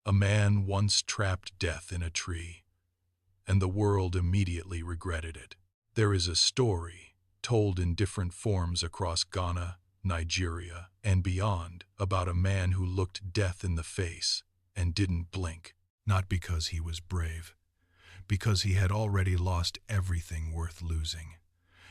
A man once trapped death in a tree, and the world immediately regretted it. There is a story, told in different forms across Ghana, Nigeria, and beyond, about a man who looked death in the face and didn't blink. Not because he was brave, because he had already lost everything worth losing.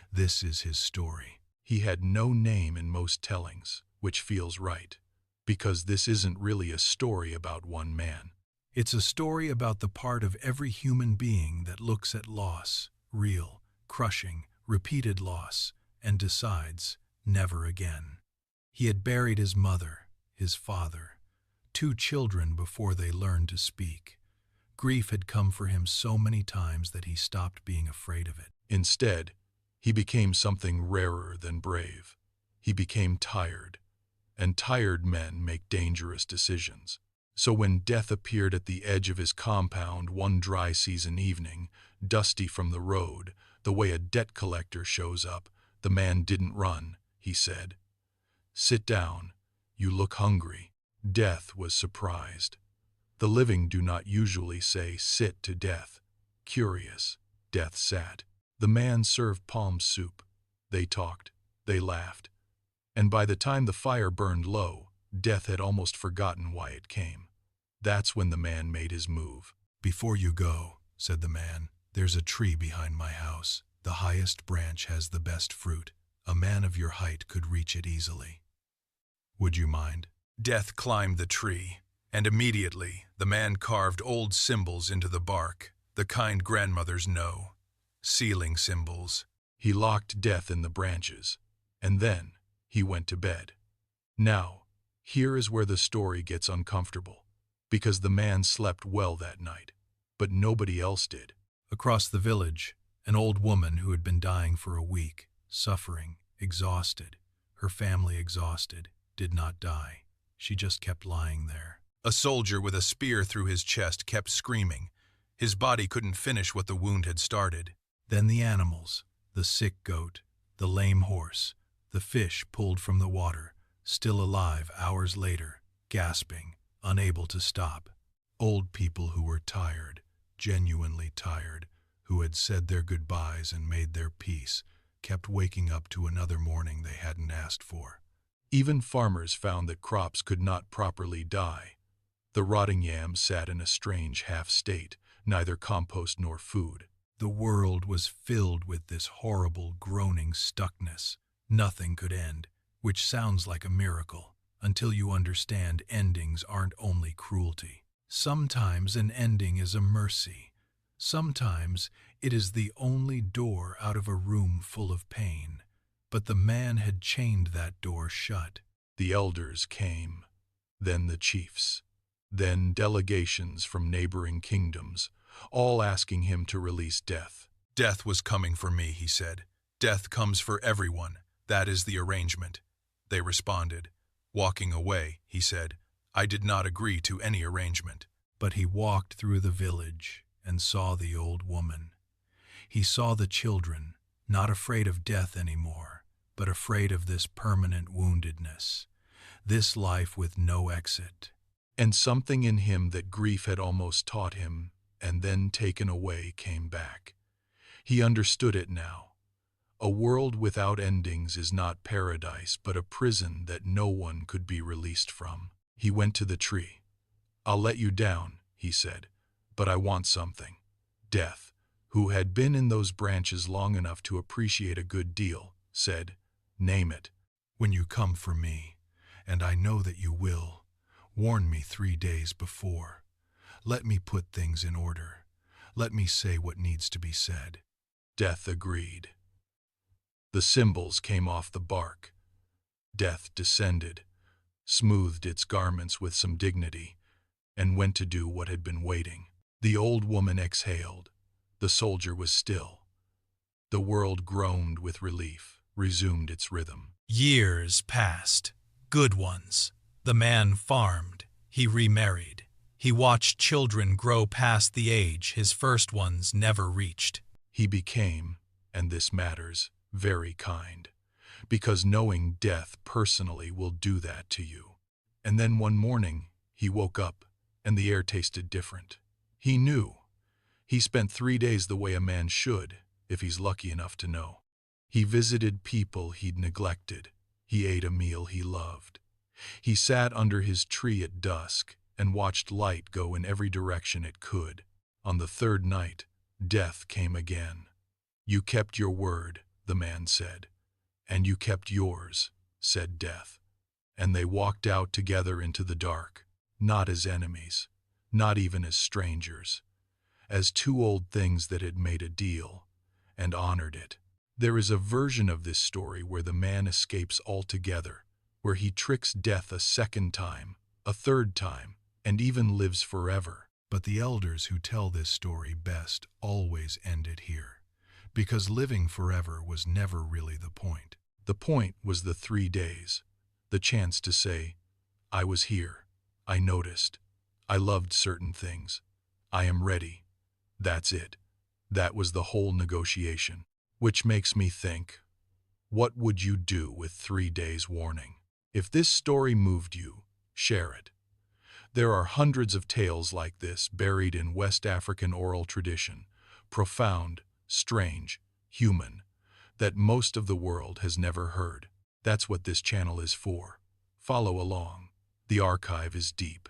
This is his story. He had no name in most tellings, which feels right, because this isn't really a story about one man. It's a story about the part of every human being that looks at loss, real, crushing, repeated loss, and decides, never again. He had buried his mother, his father, 2 children before they learned to speak. Grief had come for him so many times that he stopped being afraid of it. Instead, he became something rarer than brave. He became tired, and tired men make dangerous decisions. So when death appeared at the edge of his compound one dry season evening, dusty from the road, the way a debt collector shows up, the man didn't run, he said. "Sit down, you look hungry." Death was surprised. The living do not usually say sit to death. Curious, death sat. The man served palm soup. They talked, they laughed. And by the time the fire burned low, death had almost forgotten why it came. That's when the man made his move. "Before you go," said the man, "there's a tree behind my house. The highest branch has the best fruit. A man of your height could reach it easily. Would you mind?" Death climbed the tree, and immediately the man carved old symbols into the bark, the kind grandmothers know. Sealing symbols. He locked death in the branches, and then he went to bed. Now, here is where the story gets uncomfortable, because the man slept well that night, but nobody else did. Across the village, an old woman who had been dying for a week, suffering, exhausted, her family exhausted, did not die. She just kept lying there. A soldier with a spear through his chest kept screaming. His body couldn't finish what the wound had started. Then the animals, the sick goat, the lame horse, the fish pulled from the water, still alive hours later, gasping, unable to stop. Old people who were tired, genuinely tired, who had said their goodbyes and made their peace, kept waking up to another morning they hadn't asked for. Even farmers found that crops could not properly die. The rotting yams sat in a strange half-state, neither compost nor food. The world was filled with this horrible, groaning stuckness. Nothing could end, which sounds like a miracle, until you understand endings aren't only cruelty. Sometimes an ending is a mercy. Sometimes it is the only door out of a room full of pain. But the man had chained that door shut. The elders came, then the chiefs, then delegations from neighboring kingdoms, all asking him to release death. "Death was coming for me," he said. "Death comes for everyone. That is the arrangement." They responded. Walking away, he said, "I did not agree to any arrangement." But he walked through the village and saw the old woman. He saw the children, not afraid of death anymore, but afraid of this permanent woundedness, this life with no exit. And something in him that grief had almost taught him and then taken away came back. He understood it now. A world without endings is not paradise, but a prison that no one could be released from. He went to the tree. "I'll let you down," he said, "but I want something." Death, who had been in those branches long enough to appreciate a good deal, said, "Name it. When you come for me, and I know that you will, warn me 3 days before. Let me put things in order. Let me say what needs to be said." Death agreed. The symbols came off the bark. Death descended, smoothed its garments with some dignity, and went to do what had been waiting. The old woman exhaled. The soldier was still. The world groaned with relief, resumed its rhythm. Years passed, good ones. The man farmed. He remarried. He watched children grow past the age his first ones never reached. He became, and this matters, very kind, because knowing death personally will do that to you. And then one morning, he woke up, and the air tasted different. He knew. He spent 3 days the way a man should, if he's lucky enough to know. He visited people he'd neglected. He ate a meal he loved. He sat under his tree at dusk and watched light go in every direction it could. On the third night, death came again. "You kept your word," the man said. "And you kept yours," said death. And they walked out together into the dark, not as enemies, not even as strangers, as two old things that had made a deal and honored it. There is a version of this story where the man escapes altogether, where he tricks death a second time, a third time, and even lives forever. But the elders who tell this story best always end it here, because living forever was never really the point. The point was the 3 days, the chance to say, "I was here, I noticed, I loved certain things, I am ready." That's it. That was the whole negotiation. Which makes me think, what would you do with 3 days' warning? If this story moved you, share it. There are hundreds of tales like this buried in West African oral tradition, profound, strange, human, that most of the world has never heard. That's what this channel is for. Follow along. The archive is deep.